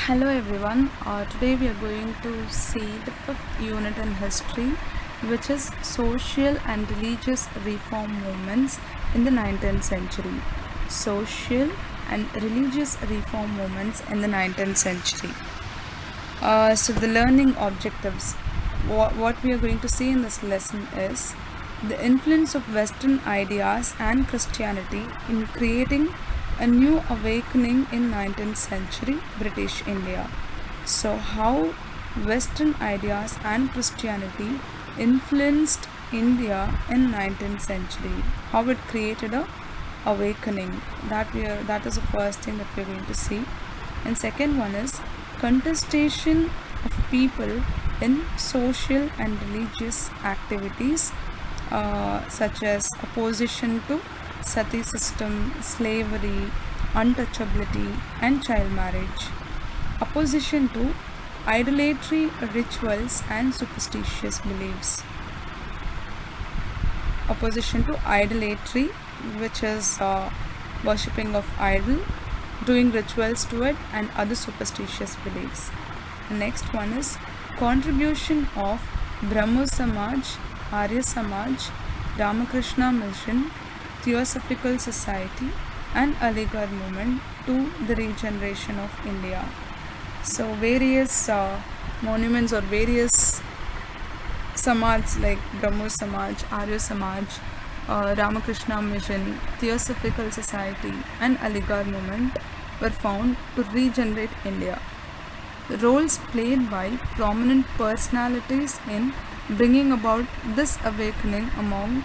Hello everyone. Today we are going to see the fifth unit in history, which is social and religious reform movements in the 19th century. Social and religious reform movements in the 19th century. So the learning objectives. What we are going to see in this lesson is the influence of Western ideas and Christianity in creating a new awakening in 19th century British India. So how Western ideas and Christianity influenced India in 19th century, how it created a awakening. That is the first thing that we are going to see. And second one is contestation of people in social and religious activities, such as opposition to sati system, slavery, untouchability, and child marriage. Opposition to idolatry, rituals, and superstitious beliefs. Opposition to idolatry, which is worshipping of idol, doing rituals to it, and other superstitious beliefs. The next one is contribution of Brahmo Samaj, Arya Samaj, Ramakrishna Mission, Theosophical Society, and Aligarh movement to the regeneration of India. So various monuments or various Samaj like Brahmo Samaj, Arya Samaj, Ramakrishna Mission, Theosophical Society, and Aligarh movement were found to regenerate India. The roles played by prominent personalities in bringing about this awakening among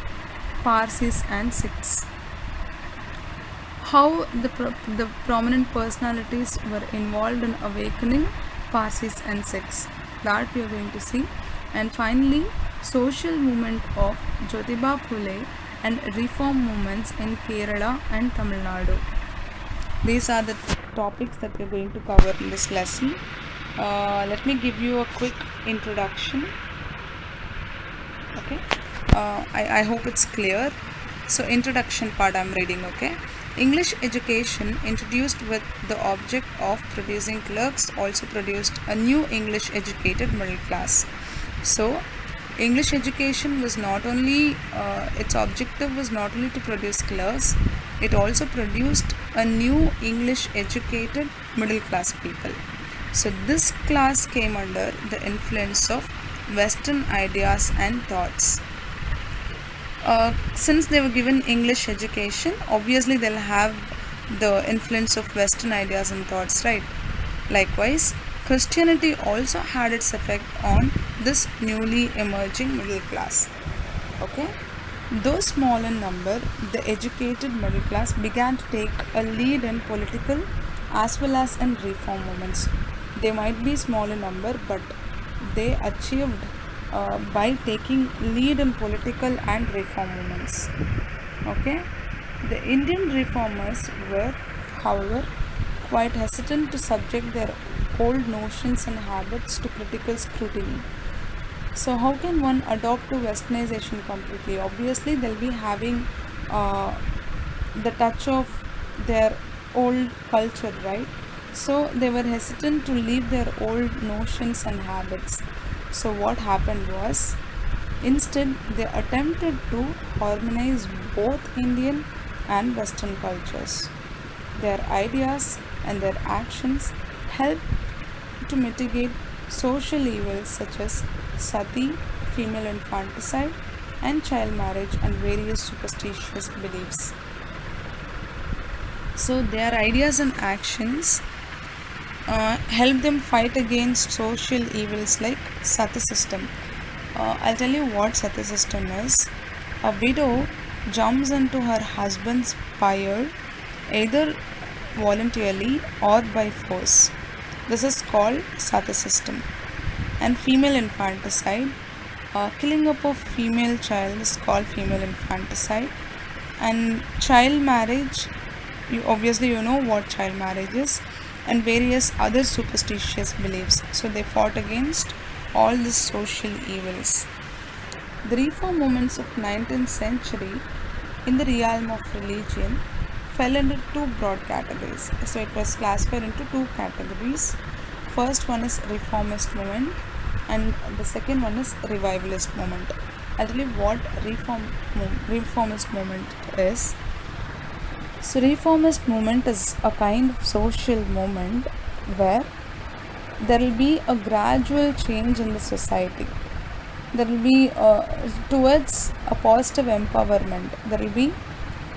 Parsis and Sikhs. How the prominent personalities were involved in awakening Parsis and Sikhs, that we are going to see. And finally, social movement of Jyotiba Phule and reform movements in Kerala and Tamil Nadu. These are the topics that we are going to cover in this lesson. Let me give you a quick introduction. Okay, I hope it's clear. So introduction part I'm reading. Okay, English education introduced with the object of producing clerks also produced a new English educated middle class. So English education was not only its objective was not only to produce clerks, it also produced a new English educated middle class people. So this class came under the influence of Western ideas and thoughts. Since they were given English education, obviously they'll have the influence of Western ideas and thoughts, right? Likewise, Christianity also had its effect on this newly emerging middle class. Okay? Though small in number, the educated middle class began to take a lead in political as well as in reform movements. They might be small in number, but they achieved by taking lead in political and reform movements. Okay, the Indian reformers were, however, quite hesitant to subject their old notions and habits to critical scrutiny. So, how can one adopt to westernization completely? Obviously, they'll be having the touch of their old culture, right? So, they were hesitant to leave their old notions and habits. So, what happened was, instead, they attempted to harmonize both Indian and Western cultures. Their ideas and their actions helped to mitigate social evils such as sati, female infanticide, and child marriage, and various superstitious beliefs. So, their ideas and actions help them fight against social evils like sati system. I'll tell you what sati system is. A widow jumps into her husband's pyre either voluntarily or by force. This is called sati system. And female infanticide, killing up of female child is called female infanticide. And child marriage, you know what child marriage is, and various other superstitious beliefs. So they fought against all these social evils. The reform movements of 19th century in the realm of religion fell into two broad categories. So it was classified into two categories. First one is reformist movement, and the second one is revivalist movement. I'll tell you what reformist movement is. So reformist movement is a kind of social movement where there will be a gradual change in the society. There will be towards a positive empowerment. There will be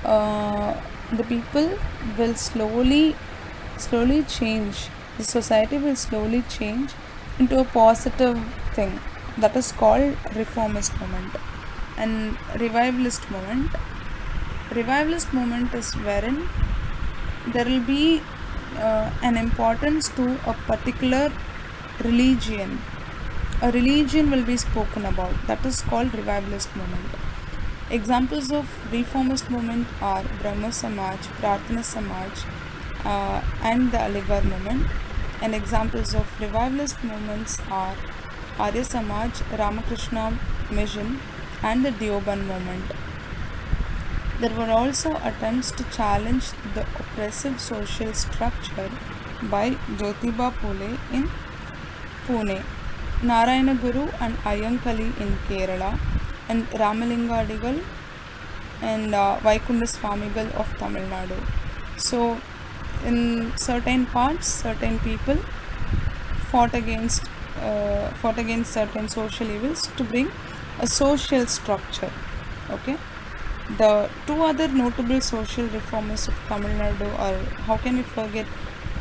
the people will slowly change. The society will slowly change into a positive thing. That is called reformist movement. And revivalist movement is wherein there will be an importance to a particular religion. A religion will be spoken about. That is called revivalist movement. Examples of reformist movement are Brahmo Samaj, Prarthana Samaj, and the Aligarh movement. And examples of revivalist movements are Arya Samaj, Ramakrishna Mission, and the Deoband movement. There were also attempts to challenge the oppressive social structure by Jyotiba Phule in Pune, Narayana Guru and Ayyankali in Kerala, and Ramalinga Adigal and Vaikunda Swamigal of Tamil Nadu. So, in certain parts, certain people fought against certain social evils to bring a social structure. Okay. The two other notable social reformers of Tamil Nadu are, how can we forget,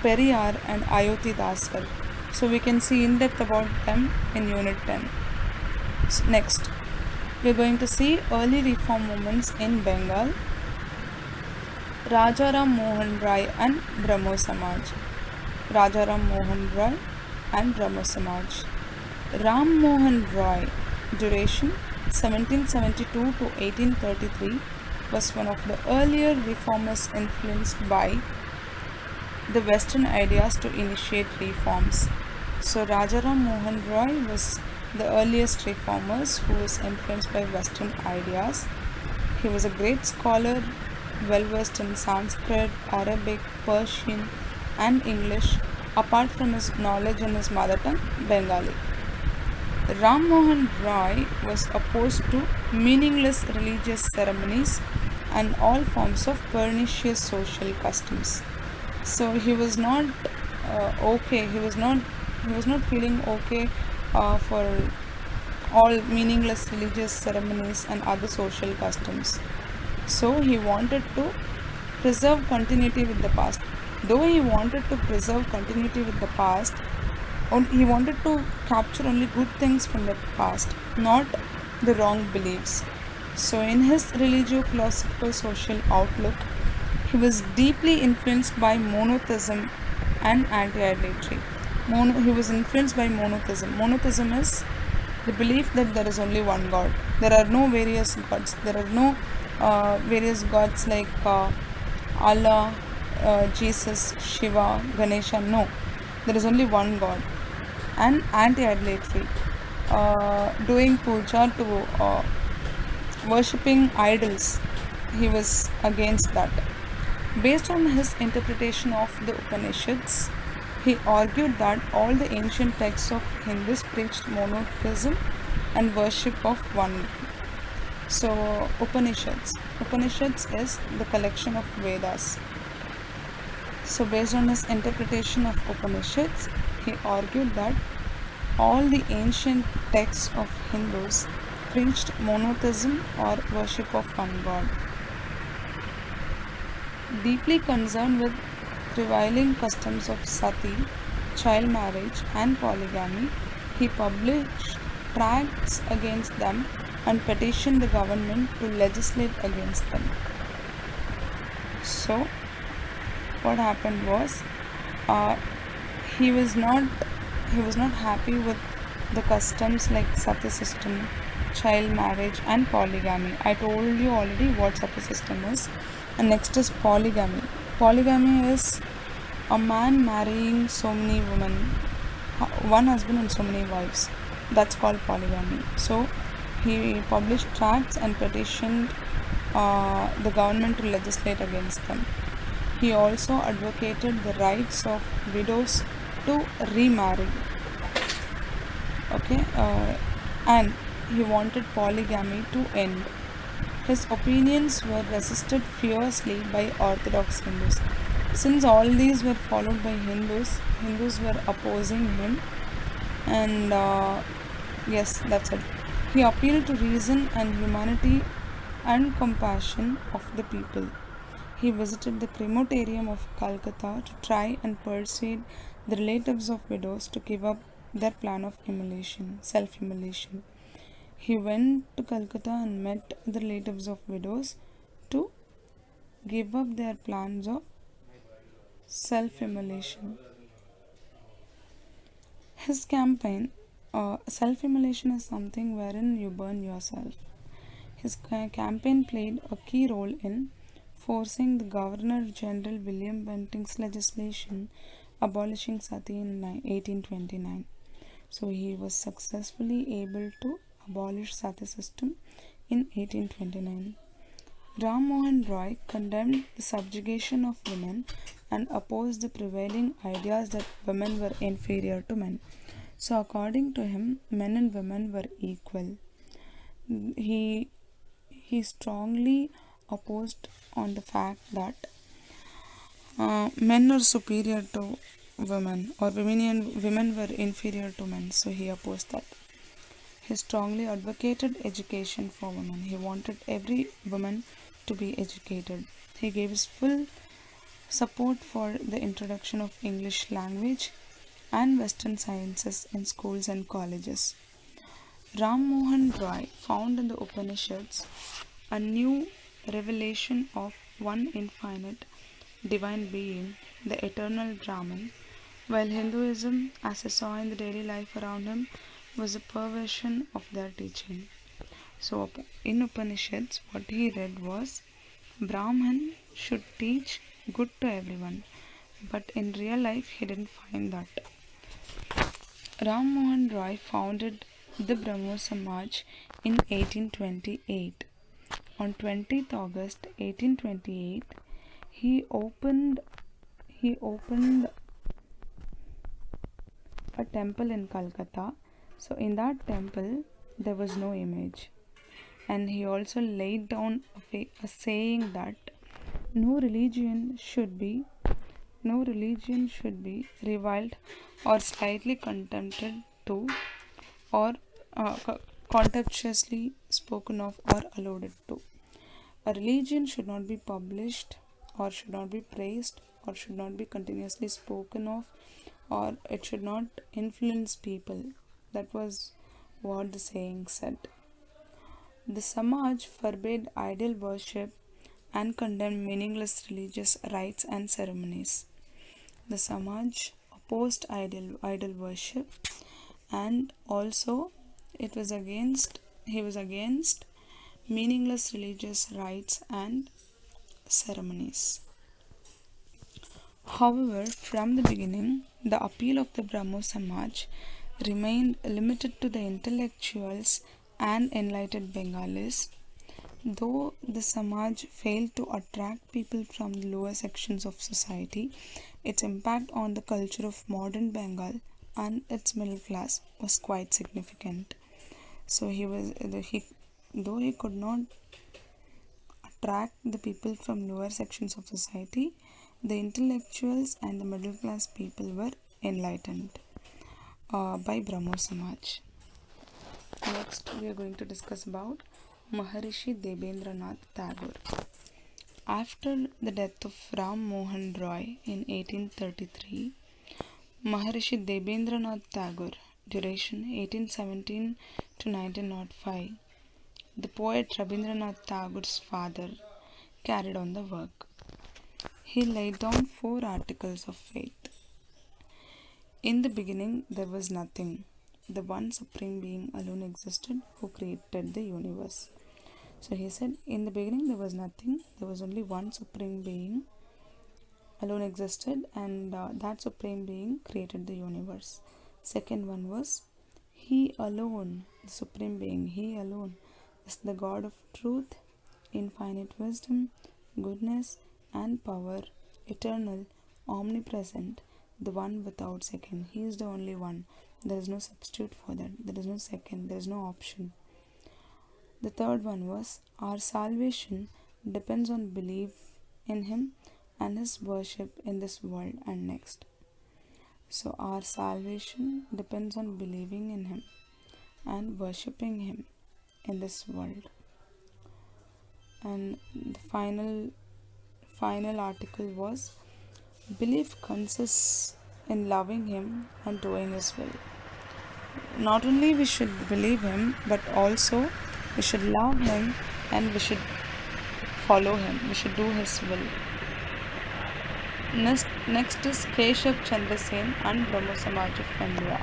Periyar and Ayodhi Dasar. So we can see in depth about them in Unit 10. Next, we are going to see early reform movements in Bengal. Rajaram Mohan Rai and Brahmo Samaj. Rajaram Mohan Rai and Brahmo Samaj. Ram Mohan Rai, duration 1772 to 1833, was one of the earlier reformers influenced by the Western ideas to initiate reforms. So Rajaram Mohan Rai was the earliest reformers who was influenced by Western ideas. He was a great scholar, well versed in Sanskrit, Arabic, Persian, and English, apart from his knowledge in his mother tongue, Bengali. Ram Mohan Rai was opposed to meaningless religious ceremonies and all forms of pernicious social customs. So he was not okay. He was not feeling okay for all meaningless religious ceremonies and other social customs. So he wanted to preserve continuity with the past. Though he wanted to preserve continuity with the past, he wanted to capture only good things from the past, not the wrong beliefs. So in his religio-philosophical social outlook, he was deeply influenced by monotheism and anti-idolatry. He was influenced by monotheism. Monotheism is the belief that there is only one God. There are no various gods. There are no various gods like Allah, Jesus, Shiva, Ganesha. No, there is only one God. And anti-idolatry, doing puja to worshipping idols. He was against that. Based on his interpretation of the Upanishads, he argued that all the ancient texts of Hindus preached monotheism and worship of one. So Upanishads is the collection of Vedas. So based on his interpretation of Upanishads, he argued that all the ancient texts of Hindus preached monotheism or worship of one God. Deeply concerned with prevailing customs of sati, child marriage and polygamy, he published tracts against them and petitioned the government to legislate against them. So what happened was, he was not happy with the customs like sati system, child marriage and polygamy. I told you already what sati system is. And next is polygamy. Polygamy is a man marrying so many women, one husband and so many wives. That's called polygamy. So he published tracts and petitioned the government to legislate against them. He also advocated the rights of widows to remarry. Okay, and he wanted polygamy to end. His opinions were resisted fiercely by Orthodox Hindus. Since all these were followed by Hindus, Hindus were opposing him, and yes, that's it. He appealed to reason and humanity and compassion of the people. He visited the crematorium of Calcutta to try and persuade the relatives of widows to give up their plan of immolation, self-immolation. He went to Calcutta and met the relatives of widows to give up their plans of self-immolation. His campaign, self-immolation is something wherein you burn yourself. His campaign played a key role in forcing the Governor General William Bentinck's legislation abolishing sati in 1829. So he was successfully able to abolish sati system in 1829. Ram Mohan Roy condemned the subjugation of women and opposed the prevailing ideas that women were inferior to men. So, according to him, men and women were equal. He he strongly opposed on the fact that men are superior to women or women were inferior to men. So he opposed that. He strongly advocated education for women. He wanted every woman to be educated. He gave his full support for the introduction of English language and Western sciences in schools and colleges. Ram Mohan Roy found in the Upanishads a new revelation of one infinite divine being, the eternal Brahman, while Hinduism, as he saw in the daily life around him, was a perversion of their teaching. So, in Upanishads, what he read was Brahman should teach good to everyone, but in real life, he didn't find that. Ram Mohan Roy founded the Brahmo Samaj in 1828. On 20th August 1828, he opened a temple in Calcutta. So in that temple there was no image, and he also laid down a saying that no religion should be no religion should be reviled or slightly contempted to or contemptuously spoken of or alluded to. A religion should not be published or should not be praised or should not be continuously spoken of, or it should not influence people. That was what the saying said. The Samaj forbade idol worship and condemned meaningless religious rites and ceremonies. The Samaj opposed idol worship, and also it was against he was against meaningless religious rites and ceremonies. However, from the beginning, the appeal of the Brahmo Samaj remained limited to the intellectuals and enlightened Bengalis. Though the Samaj failed to attract people from the lower sections of society, its impact on the culture of modern Bengal and its middle class was quite significant. So though he could not attract the people from lower sections of society, the intellectuals and the middle class people were enlightened by Brahmo Samaj. Next, we are going to discuss about Maharishi Debendranath Tagore. After the death of Ram Mohan Roy in 1833, Maharishi Debendranath Tagore, duration 1817 to 1905, the poet Rabindranath Tagore's father, carried on the work. He laid down 4 articles of faith. In the beginning, there was nothing. The one supreme being alone existed who created the universe. So he said, in the beginning, there was nothing. There was only one supreme being alone existed, and that supreme being created the universe. Second one was, He alone, the supreme being, He alone is the God of truth, infinite wisdom, goodness, and power, eternal, omnipresent, the one without second. He is the only one. There is no substitute for that. There is no second. There is no option. The third one was our salvation depends on belief in Him and His worship in this world and next. So, our salvation depends on believing in Him and worshipping Him in this world. And the final article was belief consists in loving Him and doing His will. Not only we should believe Him, but also we should love Him and we should follow Him. We should do His will. Next is Keshab Chandra Sen and Brahmo Samaj of India.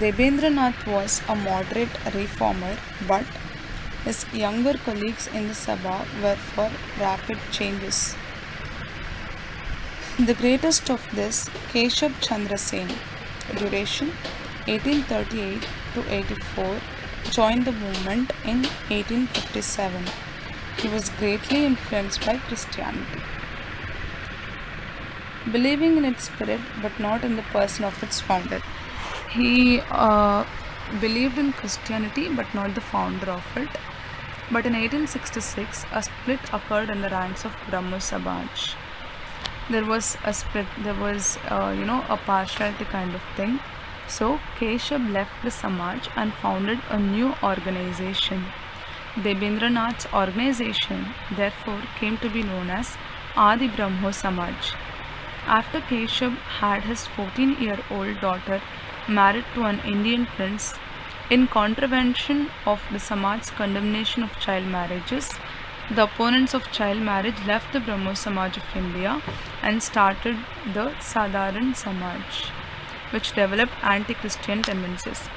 Debendranath was a moderate reformer, but his younger colleagues in the Sabha were for rapid changes. The greatest of this, Keshab Chandra Sen, duration 1838 to 84, joined the movement in 1857. He was greatly influenced by Christianity, believing in its spirit but not in the person of its founder. He believed in Christianity but not the founder of it. But in 1866, a split occurred in the ranks of Brahmo Samaj. There was a split, there was a partiality kind of thing. So Keshab left the Samaj and founded a new organization. Debendranath's organization therefore came to be known as Adi Brahmo Samaj. After Keshab had his 14-year-old daughter married to an Indian prince, in contravention of the Samaj's condemnation of child marriages, the opponents of child marriage left the Brahmo Samaj of India and started the Sadharan Samaj, which developed anti-Christian tendencies.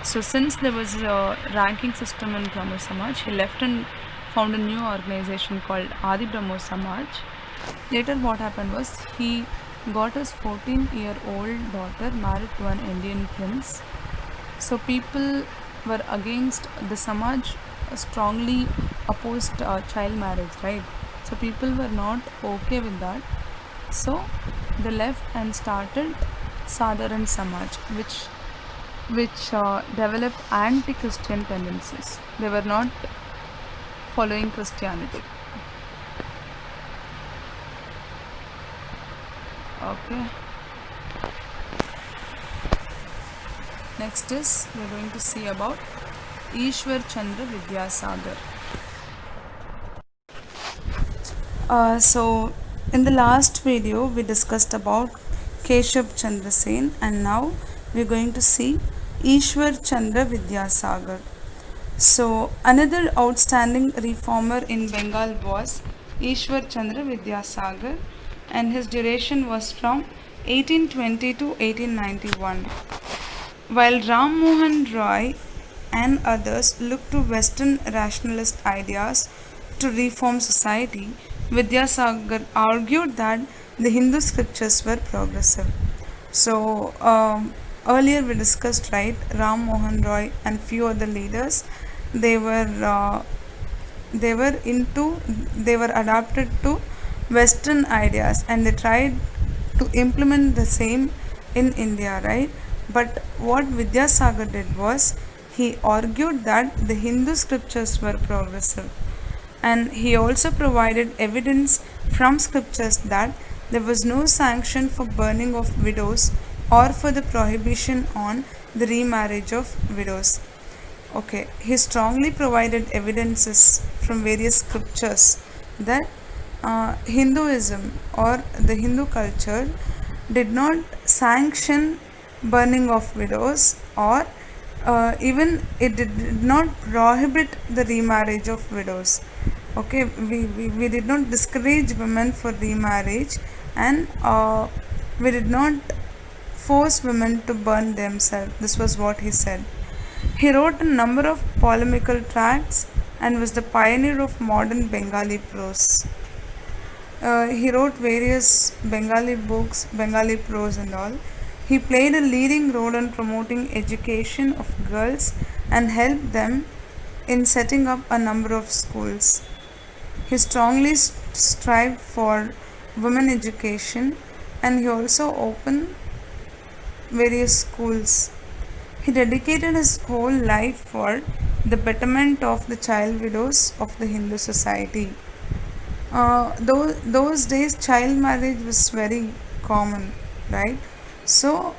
So since there was a ranking system in Brahmo Samaj, he left and found a new organization called Adi Brahmo Samaj. Later what happened was he got his 14-year-old daughter married to an Indian prince. So people were against the Samaj, strongly opposed child marriage, right? So people were not okay with that. So they left and started Sadharan Samaj, which developed anti-Christian tendencies. They were not following Christianity. Okay. Next is we are going to see about Ishwar Chandra Vidyasagar. So in the last video we discussed about Keshab Chandra Sen, and now we are going to see Ishwar Chandra Vidyasagar. So another outstanding reformer in Bengal was Ishwar Chandra Vidyasagar, and his duration was from 1820 to 1891. While Ram Mohan Roy and others looked to Western rationalist ideas to reform society, Vidyasagar argued that the Hindu scriptures were progressive. So earlier we discussed, right, Ram Mohan Roy and few other leaders, they were adapted to Western ideas and they tried to implement the same in India, right? But what Vidyasagar did was he argued that the Hindu scriptures were progressive, and he also provided evidence from scriptures that there was no sanction for burning of widows or for the prohibition on the remarriage of widows. Okay, he strongly provided evidences from various scriptures that Hinduism or the Hindu culture did not sanction burning of widows, or even it did not prohibit the remarriage of widows. Okay, we did not discourage women for remarriage, and we did not force women to burn themselves. This was what he said. He wrote a number of polemical tracts and was the pioneer of modern Bengali prose. He wrote various Bengali books, Bengali prose and all. He played a leading role in promoting education of girls and helped them in setting up a number of schools. He strongly strived for women education and he also opened various schools. He dedicated his whole life for the betterment of the child widows of the Hindu society. Those days, child marriage was very common, right? So,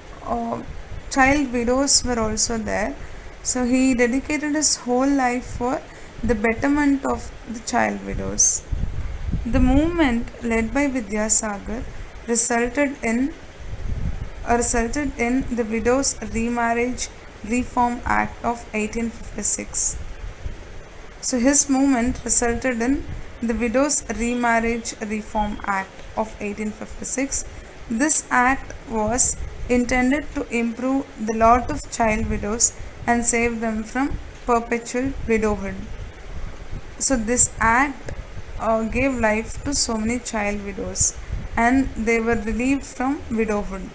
child widows were also there. So, he dedicated his whole life for the betterment of the child widows. The movement led by Vidyasagar resulted in resulted in the Widows Remarriage Reform Act of 1856. So his movement resulted in the Widows Remarriage Reform Act of 1856. This act was intended to improve the lot of child widows and save them from perpetual widowhood. So this act gave life to so many child widows and they were relieved from widowhood.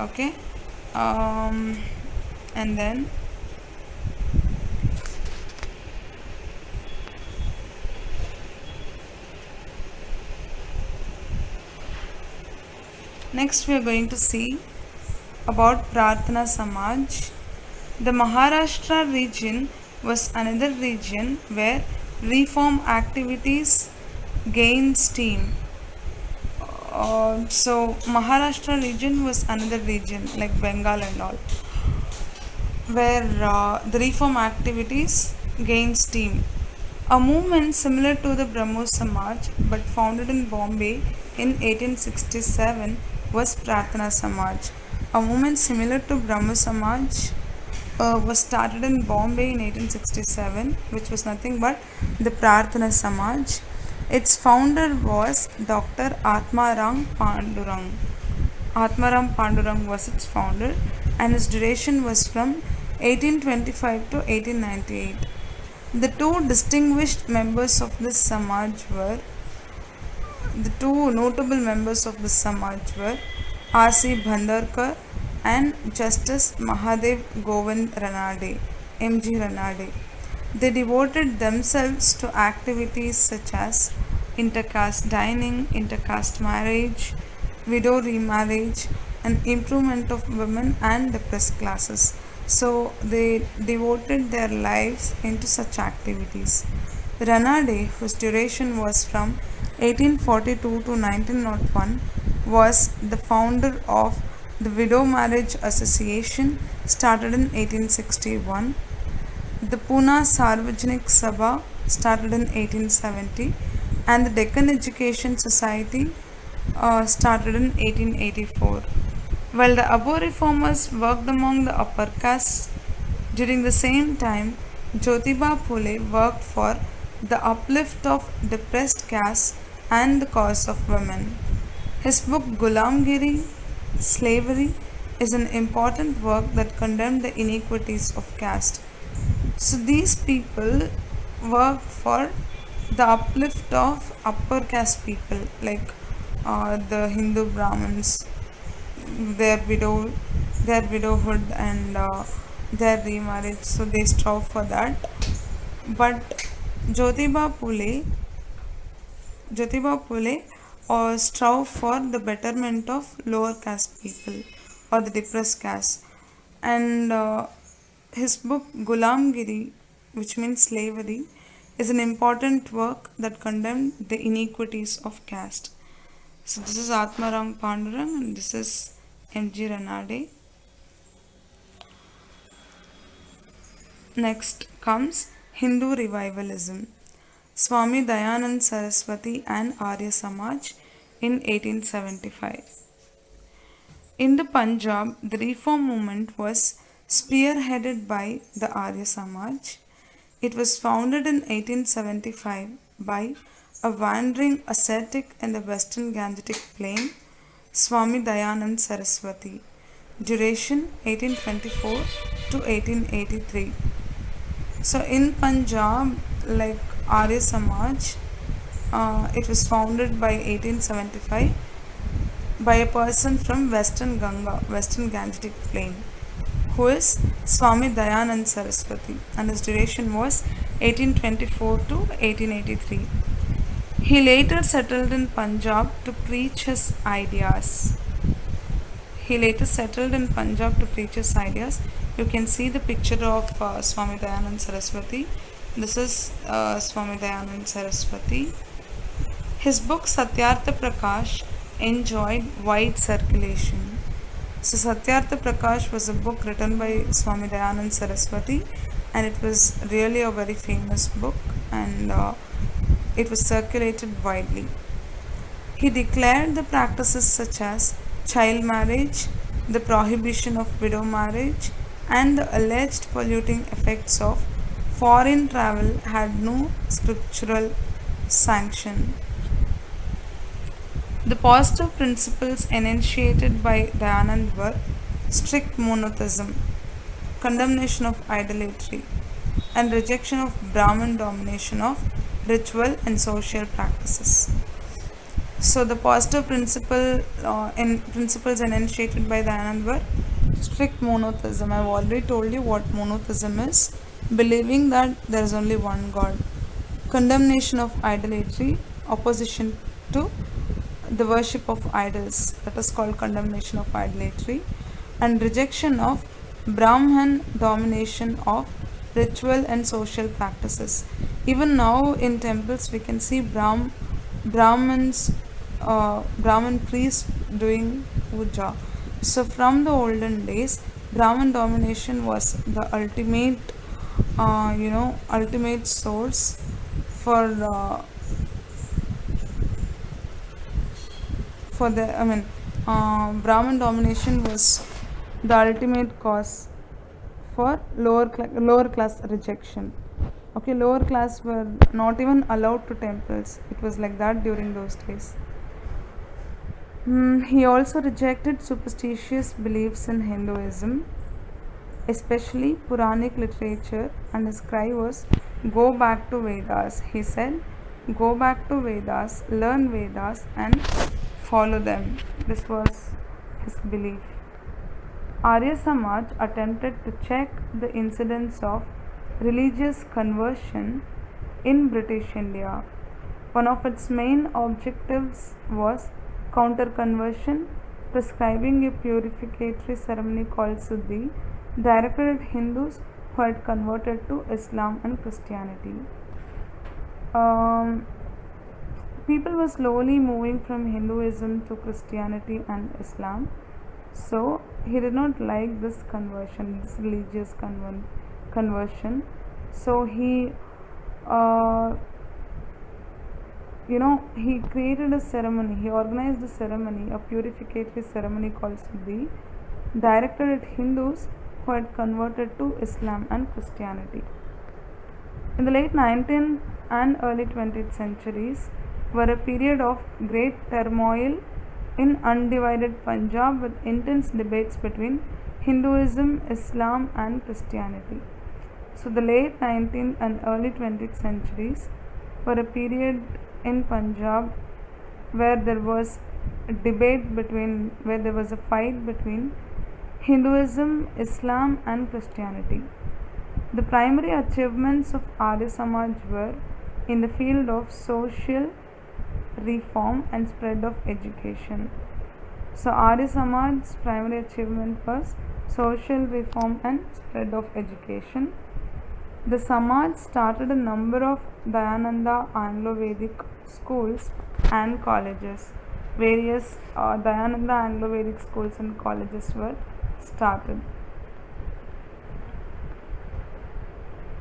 Okay, and then next we are going to see about Prarthana Samaj. The Maharashtra region was another region where reform activities gained steam. So Maharashtra region was another region like Bengal and all, where the reform activities gained steam. A movement similar to the Brahmo Samaj but founded in Bombay in 1867 was Prarthana Samaj. A movement similar to Brahmo Samaj was started in Bombay in 1867, which was nothing but the Prarthana Samaj. Its founder was Dr. Atmaram Pandurang. Atmaram Pandurang was its founder, and its duration was from 1825 to 1898. The two distinguished members of this Samaj were the two notable members of this Samaj were R.C. Bhandarkar and Justice Mahadev Govind Ranade, M.G. Ranade. They devoted themselves to activities such as intercaste dining, intercaste marriage, widow remarriage, and improvement of women and depressed classes. So they devoted their lives into such activities. Ranade, whose duration was from 1842 to 1901, was the founder of the Widow Marriage Association started in 1861. The Pune Sarvajanik Sabha started in 1870 and the Deccan Education Society started in 1884. While the above reformers worked among the upper castes, during the same time, Jyotiba Phule worked for the uplift of depressed castes and the cause of women. His book Gulamgiri, Slavery, is an important work that condemned the iniquities of caste. So these people worked for the uplift of upper caste people like the Hindu Brahmins, their widow, their widowhood and their remarriage. So they strove for that. But Jyotiba Phule, Jyotiba Phule strove for the betterment of lower caste people or the depressed caste, and his book Gulamgiri, which means slavery, is an important work that condemned the iniquities of caste. So this is Atmarang Pandurang and this is M.G. Ranade. Next comes Hindu revivalism. Swami Dayanand Saraswati and Arya Samaj in 1875. In the Punjab, the reform movement was spearheaded by the Arya Samaj. It was founded in 1875 by a wandering ascetic in the western Gangetic plain, Swami Dayanand Saraswati. Duration 1824 to 1883. So in Punjab, like Arya Samaj, it was founded by 1875 by a person from Western Ganga, Western Gangetic plain, who is Swami Dayanand Saraswati, and his duration was 1824 to 1883. He later settled in Punjab to preach his ideas. He later settled in Punjab to preach his ideas. You can see the picture of Swami Dayanand Saraswati. This is Swami Dayanand Saraswati. His book Satyartha Prakash enjoyed wide circulation. So Satyartha Prakash was a book written by Swami Dayanand Saraswati, and it was really a very famous book, and it was circulated widely. He declared the practices such as child marriage, the prohibition of widow marriage, and the alleged polluting effects of foreign travel had no scriptural sanction. The positive principles enunciated by Dayanand were strict monotheism, condemnation of idolatry, and rejection of Brahman domination of ritual and social practices. So the positive principles enunciated by Dayanand were strict monotheism. I've already told you what monotheism is, believing that there is only one God. Condemnation of idolatry, opposition to the worship of idols, that is called condemnation of idolatry, and rejection of Brahman domination of ritual and social practices. Even now in temples we can see Brahman priests doing puja. So from the olden days, Brahman domination was the ultimate source for Brahman domination was the ultimate cause for lower class rejection. Okay, lower class were not even allowed to temples. It was like that during those days. He also rejected superstitious beliefs in Hinduism, especially Puranic literature, and his cry was, "Go back to Vedas." He said, "Go back to Vedas, learn Vedas, and follow them." This was his belief. Arya Samaj attempted to check the incidence of religious conversion in British India. One of its main objectives was counter conversion, prescribing a purificatory ceremony called Suddhi, directed at Hindus who had converted to Islam and Christianity. People were slowly moving from Hinduism to Christianity and Islam. So he did not like this conversion, this religious conversion. So he created a ceremony. He organized a ceremony, a purificatory ceremony called Suddhi, directed at Hindus who had converted to Islam and Christianity. In the late 19th and early 20th centuries were a period of great turmoil in undivided Punjab, with intense debates between Hinduism, Islam, and Christianity. So the late 19th and early 20th centuries were a period in Punjab where there was a fight between Hinduism, Islam, and Christianity. The primary achievements of Arya Samaj were in the field of social reform and spread of education. So Arya Samaj's primary achievement was social reform and spread of education. The Samaj started a number of Dayananda Anglo-Vedic schools and colleges. Various Dayananda Anglo-Vedic schools and colleges were started.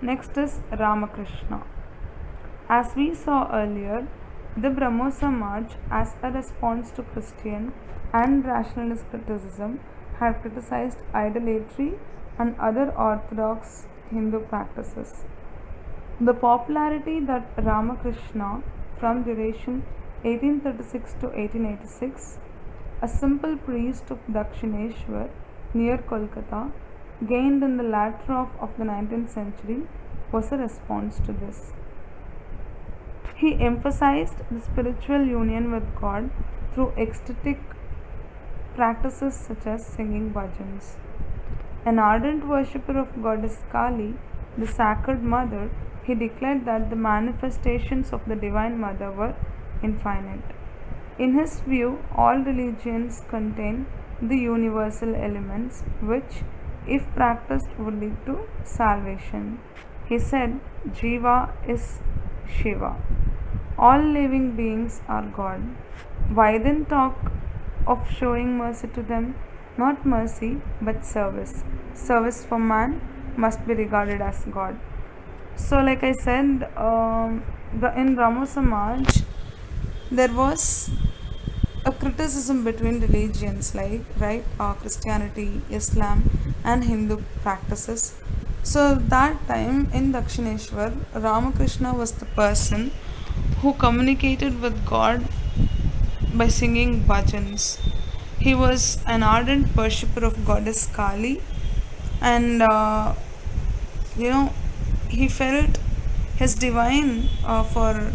Next is Ramakrishna. As we saw earlier, the Brahmo Samaj, as a response to Christian and rationalist criticism, had criticized idolatry and other orthodox Hindu practices. The popularity that Ramakrishna, from duration 1836 to 1886, a simple priest of Dakshineshwar near Kolkata, gained in the latter half of the 19th century, was a response to this. He emphasized the spiritual union with God through ecstatic practices such as singing bhajans. An ardent worshipper of goddess Kali, the sacred mother, he declared that the manifestations of the Divine Mother were infinite. In his view, all religions contain the universal elements which, if practiced, would lead to salvation. He said, Jiva is Shiva. All living beings are God. Why then talk of showing mercy to them? Not mercy, but service. Service for man must be regarded as God. So, like I said, in Brahmo Samaj, there was a criticism between religions, like right, Christianity, Islam, and Hindu practices. So that time in Dakshineshwar, Ramakrishna was the person who communicated with God by singing bhajans. He was an ardent worshipper of goddess Kali, and you know he felt his divine for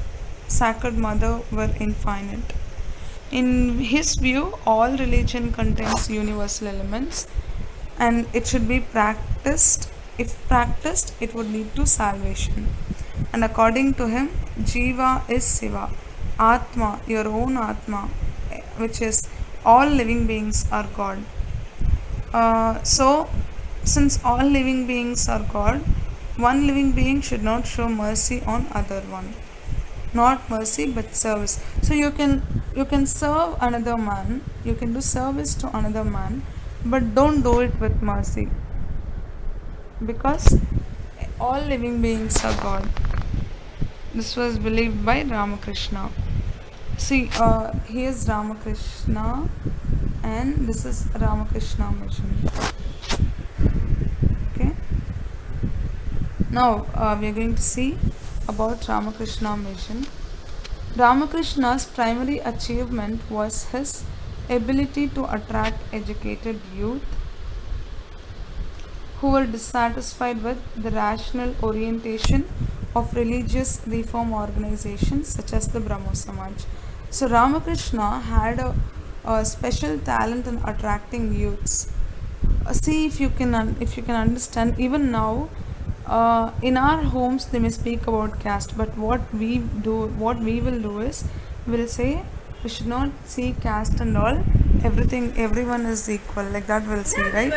sacred mother were infinite. In his view, all religion contains universal elements and it should be practiced. If practiced, it would lead to salvation. And according to him, Jiva is Siva, Atma, your own Atma, which is all living beings are God. So, since all living beings are God, one living being should not show mercy on other one. Not mercy but service. So you can serve another man, you can do service to another man, but don't do it with mercy, because all living beings are God. This was believed by Ramakrishna. See, he is Ramakrishna, and this is Ramakrishna mission. Okay. Now we are going to see about Ramakrishna mission. Ramakrishna's primary achievement was his ability to attract educated youth who were dissatisfied with the rational orientation of religious reform organizations such as the Brahmo Samaj. So Ramakrishna had a special talent in attracting youths. See if you can understand. Even now, in our homes they may speak about caste, but what we will do is we'll say we should not see caste and all. Everyone is equal. Like that we'll see, right?